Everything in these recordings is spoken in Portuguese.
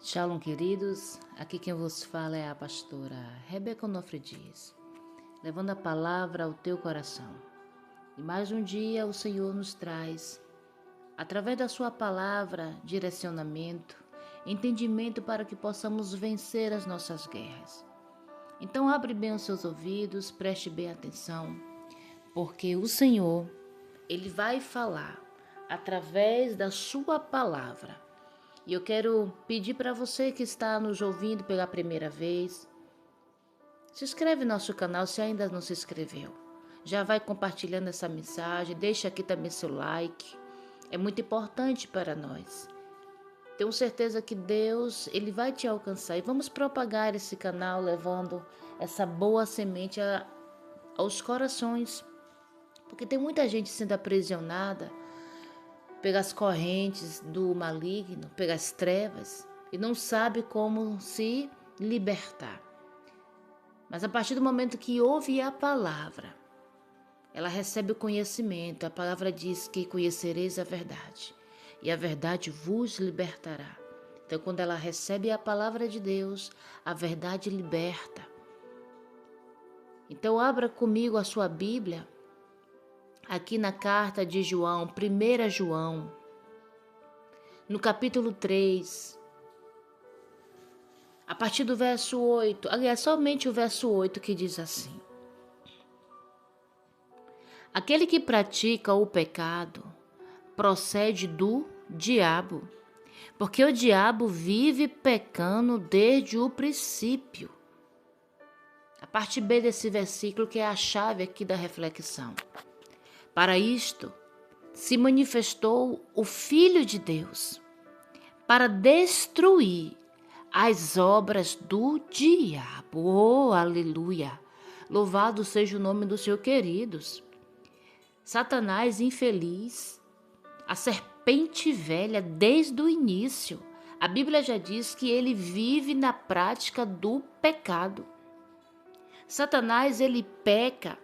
Shalom, queridos. Aqui quem vos fala é a pastora Rebeca Onofre Dias, levando a palavra ao teu coração. E mais um dia o Senhor nos traz, através da sua palavra, direcionamento, entendimento para que possamos vencer as nossas guerras. Então abre bem os seus ouvidos, preste bem atenção, porque o Senhor, Ele vai falar através da sua palavra. E eu quero pedir para você que está nos ouvindo pela primeira vez, se inscreve no nosso canal se ainda não se inscreveu. Já vai compartilhando essa mensagem, deixa aqui também seu like. É muito importante para nós. Tenho certeza que Deus, Ele vai te alcançar. E vamos propagar esse canal levando essa boa semente aos corações. Porque tem muita gente sendo aprisionada pelas correntes do maligno, pelas trevas, e não sabe como se libertar. Mas a partir do momento que ouve a palavra, ela recebe o conhecimento. A palavra diz que conhecereis a verdade, e a verdade vos libertará. Então, quando ela recebe a palavra de Deus, a verdade liberta. Então, abra comigo a sua Bíblia, aqui na carta de João, 1 João, no capítulo 3, a partir do verso 8, aliás, somente o verso 8 que diz assim: Aquele que pratica o pecado procede do diabo, porque o diabo vive pecando desde o princípio. A parte B desse versículo que é a chave aqui da reflexão. Para isto se manifestou o Filho de Deus, para destruir as obras do diabo. Oh, aleluia! Louvado seja o nome do Senhor, queridos. Satanás infeliz, a serpente velha desde o início. A Bíblia já diz que ele vive na prática do pecado. Satanás, ele peca.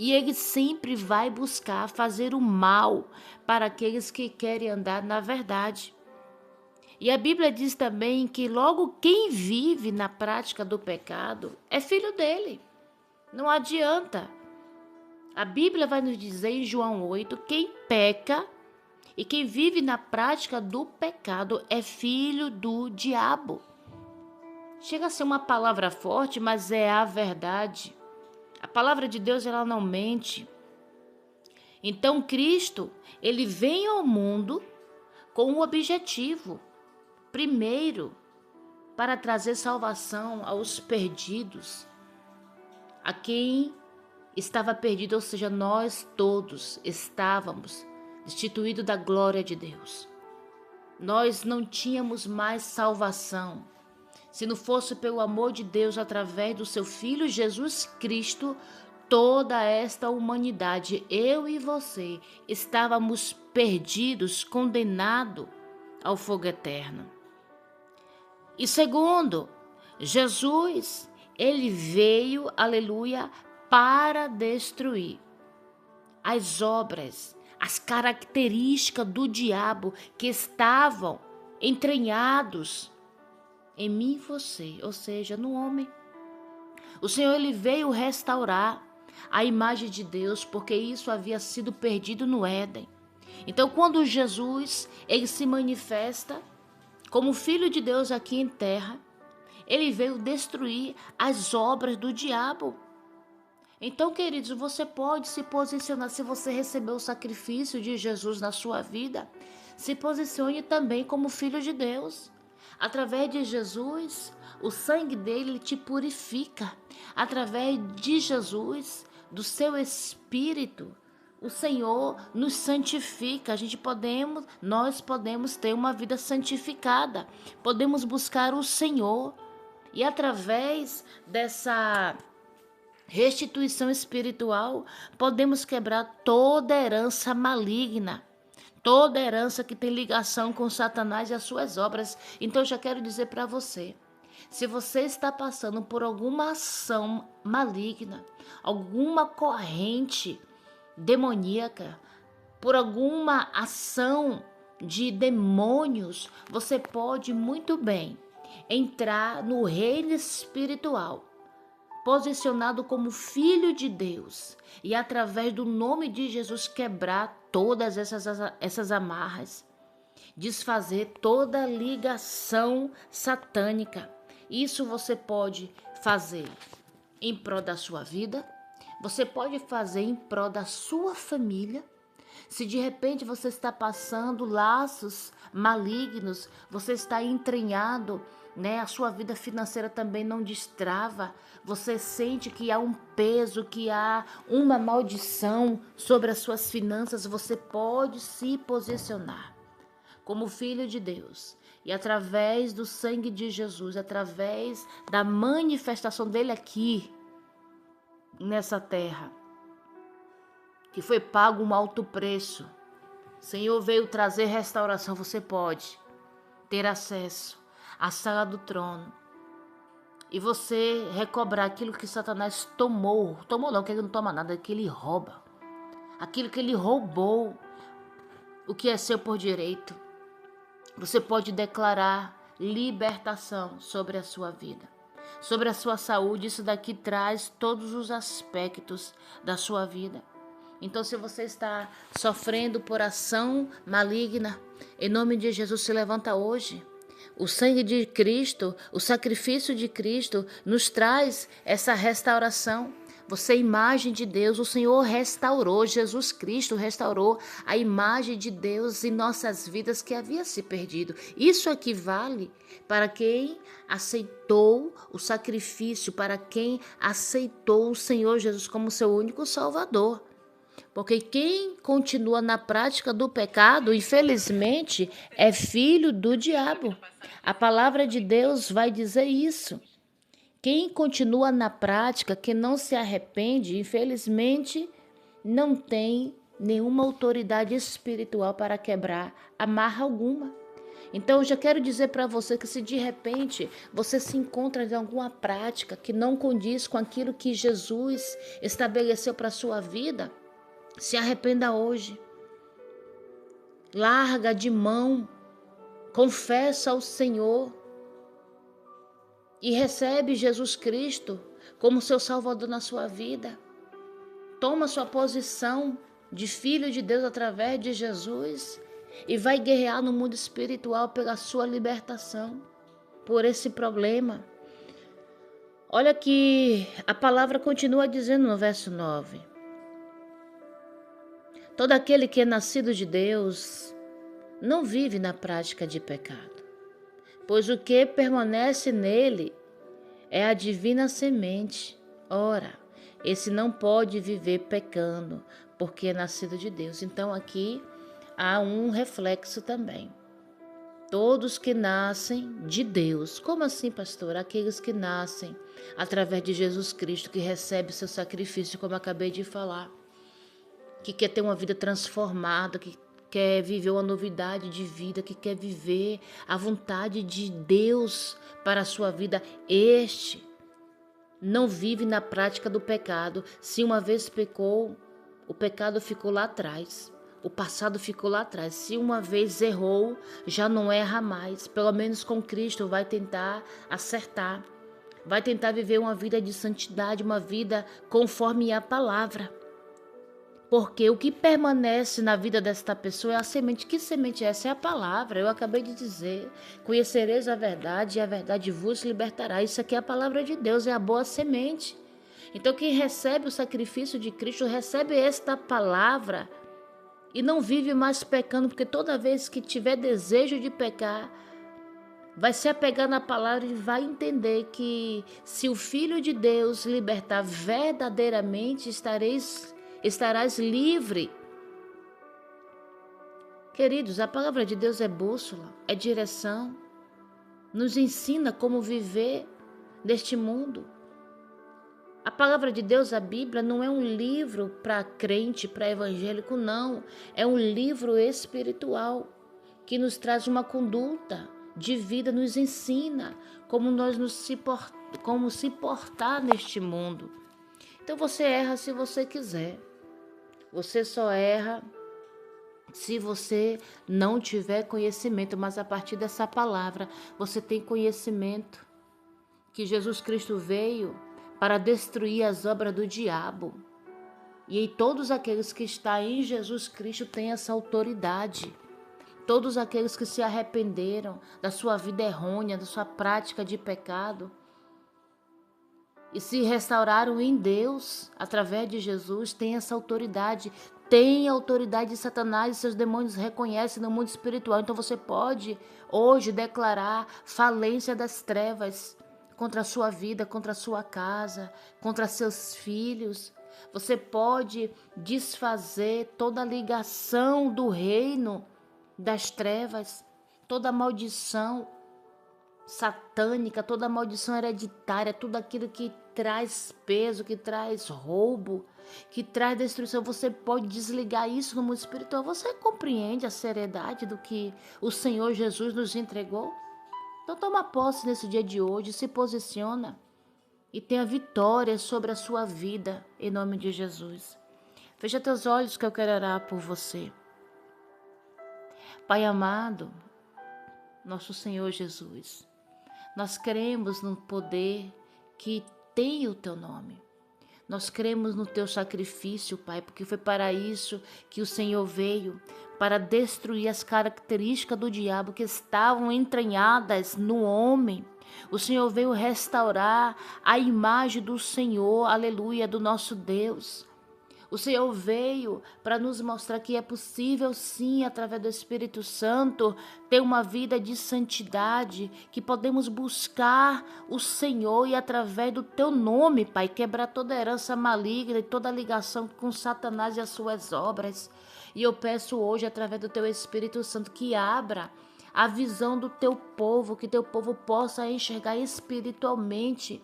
E ele sempre vai buscar fazer o mal para aqueles que querem andar na verdade. E a Bíblia diz também que logo quem vive na prática do pecado é filho dele. Não adianta. A Bíblia vai nos dizer em João 8, quem peca e quem vive na prática do pecado é filho do diabo. Chega a ser uma palavra forte, mas é a verdade. A palavra de Deus, ela não mente. Então Cristo, ele vem ao mundo com um objetivo. Primeiro, para trazer salvação aos perdidos, a quem estava perdido, ou seja, nós todos estávamos destituídos da glória de Deus. Nós não tínhamos mais salvação. Se não fosse pelo amor de Deus através do seu Filho Jesus Cristo, toda esta humanidade, eu e você, estávamos perdidos, condenados ao fogo eterno. E segundo, Jesus, ele veio, aleluia, para destruir as obras, as características do diabo que estavam entranhados em mim e você, ou seja, no homem. O Senhor, ele veio restaurar a imagem de Deus, porque isso havia sido perdido no Éden. Então, quando Jesus, ele se manifesta como Filho de Deus aqui em terra, ele veio destruir as obras do diabo. Então, queridos, você pode se posicionar, se você recebeu o sacrifício de Jesus na sua vida, se posicione também como filho de Deus. Através de Jesus, o sangue dele te purifica. Através de Jesus, do seu Espírito, o Senhor nos santifica. Nós podemos ter uma vida santificada. Podemos buscar o Senhor. E através dessa restituição espiritual, podemos quebrar toda herança maligna. Toda herança que tem ligação com Satanás e as suas obras. Então eu já quero dizer para você, se você está passando por alguma ação maligna, alguma corrente demoníaca, por alguma ação de demônios, você pode muito bem entrar no reino espiritual, posicionado como filho de Deus, e através do nome de Jesus quebrar todas essas amarras, desfazer toda ligação satânica. Isso você pode fazer em prol da sua vida, você pode fazer em prol da sua família. Se de repente você está passando laços malignos, você está entranhado, né? A sua vida financeira também não destrava. Você sente que há um peso, que há uma maldição sobre as suas finanças. Você pode se posicionar como filho de Deus. E através do sangue de Jesus, através da manifestação dele aqui, nessa terra, que foi pago um alto preço. O Senhor veio trazer restauração. Você pode ter acesso à sala do trono e você recobrar aquilo que Satanás tomou. Tomou não, que ele não toma nada, que ele rouba. Aquilo que ele roubou, o que é seu por direito. Você pode declarar libertação sobre a sua vida, sobre a sua saúde. Isso daqui traz todos os aspectos da sua vida. Então, se você está sofrendo por ação maligna, em nome de Jesus, se levanta hoje. O sangue de Cristo, o sacrifício de Cristo nos traz essa restauração. Você é imagem de Deus, o Senhor restaurou, Jesus Cristo restaurou a imagem de Deus em nossas vidas que havia se perdido. Isso equivale para quem aceitou o sacrifício, para quem aceitou o Senhor Jesus como seu único Salvador. Porque quem continua na prática do pecado, infelizmente, é filho do diabo. A palavra de Deus vai dizer isso. Quem continua na prática, que não se arrepende, infelizmente, não tem nenhuma autoridade espiritual para quebrar amarra alguma. Então, eu já quero dizer para você que se de repente você se encontra em alguma prática que não condiz com aquilo que Jesus estabeleceu para a sua vida, se arrependa hoje. Larga de mão, confessa ao Senhor e recebe Jesus Cristo como seu Salvador na sua vida. Toma sua posição de filho de Deus através de Jesus e vai guerrear no mundo espiritual pela sua libertação, por esse problema. Olha que a palavra continua dizendo no verso 9. Todo aquele que é nascido de Deus não vive na prática de pecado, pois o que permanece nele é a divina semente. Ora, esse não pode viver pecando, porque é nascido de Deus. Então aqui há um reflexo também. Todos que nascem de Deus. Como assim, pastor? Aqueles que nascem através de Jesus Cristo, que recebe seu sacrifício, como eu acabei de falar, que quer ter uma vida transformada, que quer viver uma novidade de vida, que quer viver a vontade de Deus para a sua vida. Este não vive na prática do pecado. Se uma vez pecou, o pecado ficou lá atrás. O passado ficou lá atrás. Se uma vez errou, já não erra mais. Pelo menos com Cristo vai tentar acertar. Vai tentar viver uma vida de santidade, uma vida conforme a palavra. Porque o que permanece na vida desta pessoa é a semente. Que semente é essa? É a palavra. Eu acabei de dizer. Conhecereis a verdade e a verdade vos libertará. Isso aqui é a palavra de Deus, é a boa semente. Então quem recebe o sacrifício de Cristo, recebe esta palavra e não vive mais pecando, porque toda vez que tiver desejo de pecar, vai se apegar na palavra e vai entender que se o Filho de Deus libertar verdadeiramente, estarás livre. Queridos, a palavra de Deus é bússola, é direção, nos ensina como viver neste mundo. A palavra de Deus, a Bíblia, não é um livro para crente, para evangélico, não. É um livro espiritual que nos traz uma conduta de vida, nos ensina como se portar neste mundo. Então você erra se você quiser. Você só erra Se você não tiver conhecimento, mas a partir dessa palavra você tem conhecimento que Jesus Cristo veio para destruir as obras do diabo. E todos aqueles que estão em Jesus Cristo têm essa autoridade. Todos aqueles que se arrependeram da sua vida errônea, da sua prática de pecado e se restauraram em Deus através de Jesus, têm essa autoridade. Tem a autoridade de Satanás e seus demônios reconhecem no mundo espiritual. Então você pode hoje declarar falência das trevas contra a sua vida, contra a sua casa, contra seus filhos. Você pode desfazer toda a ligação do reino das trevas, toda maldição satânica, toda maldição hereditária, tudo aquilo que traz peso, que traz roubo, que traz destruição. Você pode desligar isso no mundo espiritual. Você compreende a seriedade do que o Senhor Jesus nos entregou? Então toma posse nesse dia de hoje, se posiciona e tenha vitória sobre a sua vida, em nome de Jesus. Fecha teus olhos que eu quero orar por você. Pai amado, nosso Senhor Jesus, nós cremos no poder que tem o teu nome. Nós cremos no teu sacrifício, Pai, porque foi para isso que o Senhor veio, para destruir as características do diabo que estavam entranhadas no homem. O Senhor veio restaurar a imagem do Senhor, aleluia, do nosso Deus. O Senhor veio para nos mostrar que é possível sim, através do Espírito Santo, ter uma vida de santidade, que podemos buscar o Senhor e através do teu nome, Pai, quebrar toda herança maligna e toda ligação com Satanás e as suas obras. E eu peço hoje, através do teu Espírito Santo, que abra a visão do teu povo, que teu povo possa enxergar espiritualmente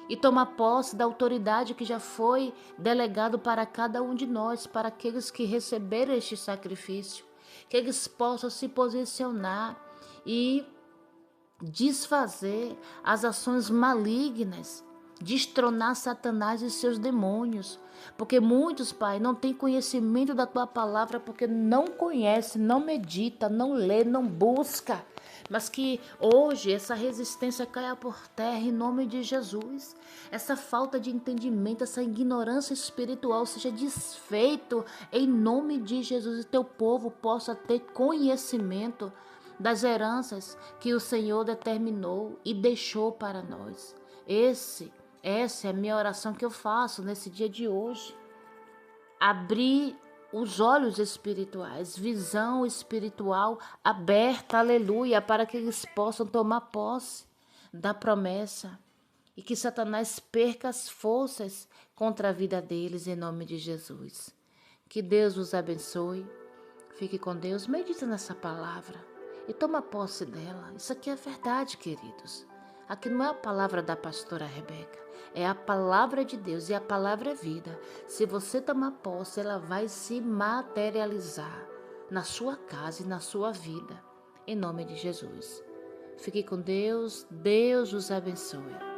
e tomar posse da autoridade que já foi delegado para cada um de nós, para aqueles que receberam este sacrifício, que eles possam se posicionar e desfazer as ações malignas, destronar Satanás e seus demônios, porque muitos, Pai, não têm conhecimento da Tua palavra, porque não conhece, não medita, não lê, não busca, mas que hoje essa resistência caia por terra em nome de Jesus, essa falta de entendimento, essa ignorância espiritual seja desfeito em nome de Jesus e Teu povo possa ter conhecimento das heranças que o Senhor determinou e deixou para nós. Essa é a minha oração que eu faço nesse dia de hoje. Abrir os olhos espirituais, visão espiritual aberta, aleluia, para que eles possam tomar posse da promessa e que Satanás perca as forças contra a vida deles em nome de Jesus. Que Deus os abençoe. Fique com Deus, medita nessa palavra e toma posse dela. Isso aqui é verdade, queridos. Aqui não é a palavra da pastora Rebeca, é a palavra de Deus e a palavra é vida. Se você tomar posse, ela vai se materializar na sua casa e na sua vida, em nome de Jesus. Fique com Deus, Deus os abençoe.